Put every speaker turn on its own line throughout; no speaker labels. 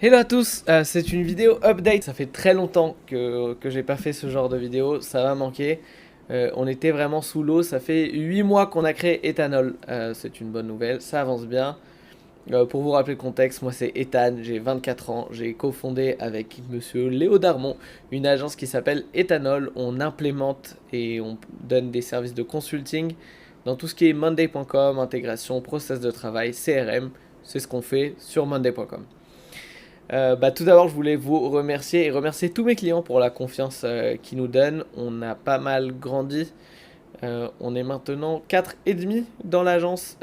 Hello à tous, c'est une vidéo update. Ça fait très longtemps que j'ai pas fait ce genre de vidéo, ça va manquer. On était vraiment sous l'eau, ça fait 8 mois qu'on a créé Ethanol. C'est une bonne nouvelle, ça avance bien. Pour vous rappeler le contexte, moi c'est Ethan, j'ai 24 ans, j'ai cofondé avec monsieur Léo Darmon une agence qui s'appelle Ethanol. On implémente et on donne des services de consulting dans tout ce qui est monday.com, intégration, process de travail, CRM. C'est ce qu'on fait sur monday.com. Tout d'abord, je voulais vous remercier et remercier tous mes clients pour la confiance qu'ils nous donnent. On a pas mal grandi. On est maintenant 4 et demi dans l'agence.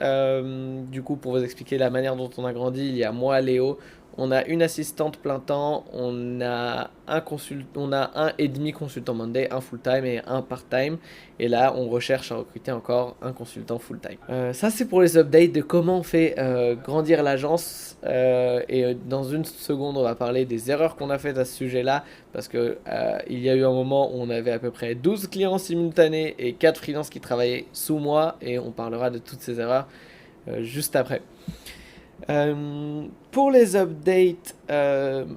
Du coup, pour vous expliquer la manière dont on a grandi, il y a moi, Léo. On a une assistante plein temps. On a un et demi consultant Monday, un full-time et un part-time. Et là, on recherche à recruter encore un consultant full-time. Ça, c'est pour les updates de comment on fait grandir l'agence. Dans une seconde, on va parler des erreurs qu'on a faites à ce sujet-là. Parce que il y a eu un moment où on avait à peu près 12 clients simultanés et 4 freelances qui travaillaient sous moi. Et on parlera de toutes ces erreurs juste après. Pour les updates,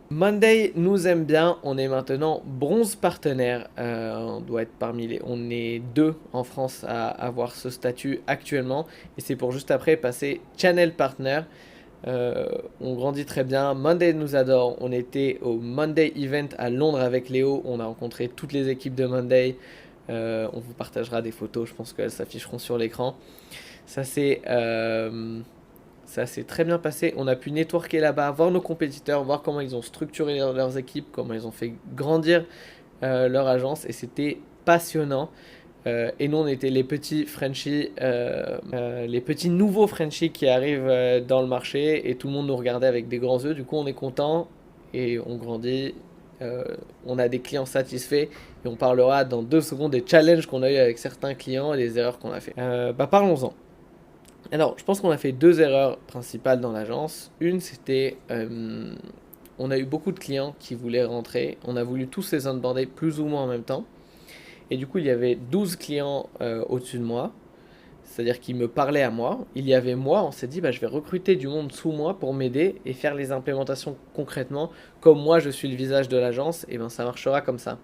Monday nous aime bien. On est maintenant bronze partenaire. On doit être parmi les. On est deux en France à avoir ce statut actuellement. Et c'est pour juste après passer channel partner. On grandit très bien. Monday nous adore. On était au Monday Event à Londres avec Léo. On a rencontré toutes les équipes de Monday. On vous partagera des photos. Je pense qu'elles s'afficheront sur l'écran. Ça c'est. Ça s'est très bien passé. On a pu networker là-bas, voir nos compétiteurs, voir comment ils ont structuré leurs équipes, comment ils ont fait grandir leur agence. Et c'était passionnant. Et nous, on était les petits Frenchies, les petits nouveaux Frenchies qui arrivent dans le marché. Et tout le monde nous regardait avec des grands yeux. Du coup, on est content et on grandit. On a des clients satisfaits. Et on parlera dans 2 secondes des challenges qu'on a eu avec certains clients et des erreurs qu'on a fait. Parlons-en. Alors, je pense qu'on a fait 2 erreurs principales dans l'agence. Une, c'était, on a eu beaucoup de clients qui voulaient rentrer. On a voulu tous les onboarder plus ou moins en même temps. Et du coup, il y avait 12 clients au-dessus de moi. C'est-à-dire qu'ils me parlaient à moi. Il y avait moi, on s'est dit, je vais recruter du monde sous moi pour m'aider et faire les implémentations concrètement. Comme moi, je suis le visage de l'agence, et ben ça marchera comme ça.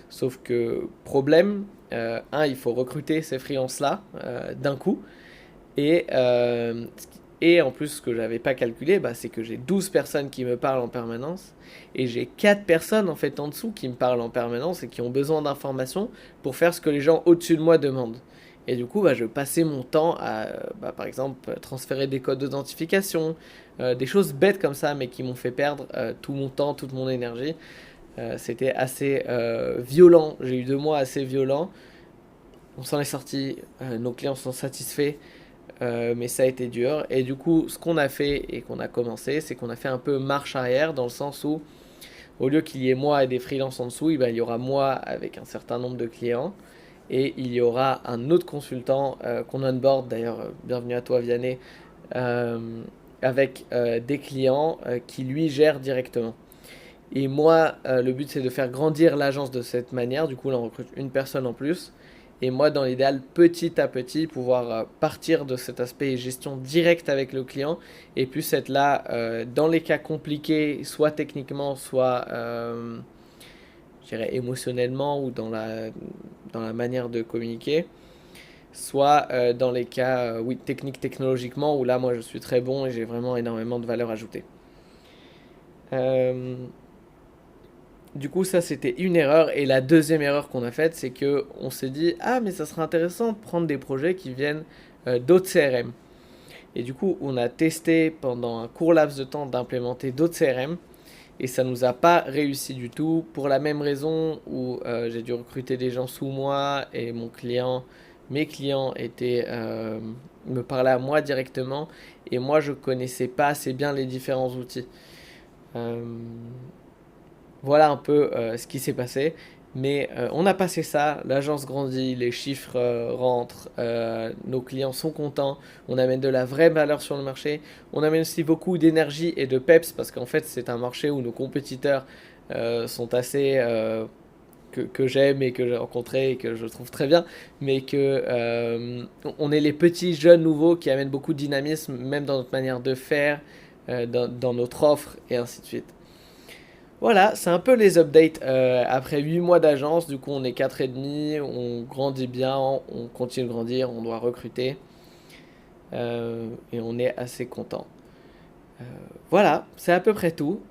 Sauf que, problème, il faut recruter ces freelances-là d'un coup. Et, euh, et en plus, ce que j'avais pas calculé, c'est que j'ai 12 personnes qui me parlent en permanence. Et j'ai 4 personnes en fait en dessous qui me parlent en permanence et qui ont besoin d'informations pour faire ce que les gens au-dessus de moi demandent. Et du coup, je passais mon temps à, par exemple, transférer des codes d'authentification, des choses bêtes comme ça, mais qui m'ont fait perdre tout mon temps, toute mon énergie. C'était assez violent. J'ai eu 2 mois assez violents. On s'en est sorti, nos clients sont satisfaits. Mais ça a été dur. Et du coup, ce qu'on a fait et qu'on a commencé, c'est qu'on a fait un peu marche arrière dans le sens où, au lieu qu'il y ait moi et des freelances en dessous, il y aura moi avec un certain nombre de clients et il y aura un autre consultant qu'on onboard. D'ailleurs, bienvenue à toi, Vianney, euh, avec des clients qui lui gèrent directement. Et moi, le but c'est de faire grandir l'agence de cette manière. Du coup, là, on recrute une personne en plus. Et moi, dans l'idéal, petit à petit, pouvoir partir de cet aspect gestion directe avec le client et puis être là dans les cas compliqués, soit techniquement, soit je dirais émotionnellement ou dans la manière de communiquer, soit dans les cas, oui, techniques technologiquement, où là, moi, je suis très bon et j'ai vraiment énormément de valeur ajoutée. Euh, Du coup, ça c'était une erreur. Et la deuxième erreur qu'on a faite, c'est que on s'est dit ah mais ça serait intéressant de prendre des projets qui viennent d'autres CRM. Et du coup, on a testé pendant un court laps de temps d'implémenter d'autres CRM et ça nous a pas réussi du tout pour la même raison où j'ai dû recruter des gens sous moi et mes clients me parlaient à moi directement et moi je connaissais pas assez bien les différents outils. Euh, voilà un peu ce qui s'est passé. Mais on a passé ça, l'agence grandit, les chiffres rentrent, nos clients sont contents, on amène de la vraie valeur sur le marché, on amène aussi beaucoup d'énergie et de peps parce qu'en fait c'est un marché où nos compétiteurs sont assez que j'aime et que j'ai rencontré et que je trouve très bien, mais que on est les petits jeunes nouveaux qui amènent beaucoup de dynamisme même dans notre manière de faire, dans notre offre et ainsi de suite. Voilà, c'est un peu les updates après 8 mois d'agence. Du coup, on est 4 et demi, on grandit bien, on continue de grandir, on doit recruter et on est assez content. Euh, voilà, c'est à peu près tout.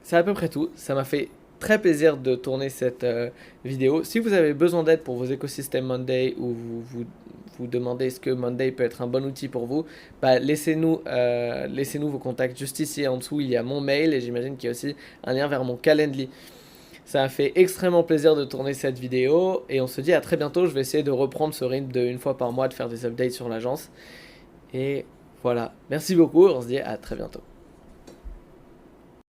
C'est à peu près tout. Ça m'a fait très plaisir de tourner cette vidéo. Si vous avez besoin d'aide pour vos écosystèmes Monday ou vous demandez est-ce que Monday peut être un bon outil pour vous, bah, laissez-nous vos contacts juste ici en dessous. Il y a mon mail et j'imagine qu'il y a aussi un lien vers mon Calendly. Ça m'a fait extrêmement plaisir de tourner cette vidéo et on se dit à très bientôt. Je vais essayer de reprendre ce rythme de une fois par mois de faire des updates sur l'agence. Et voilà, merci beaucoup. On se dit à très bientôt.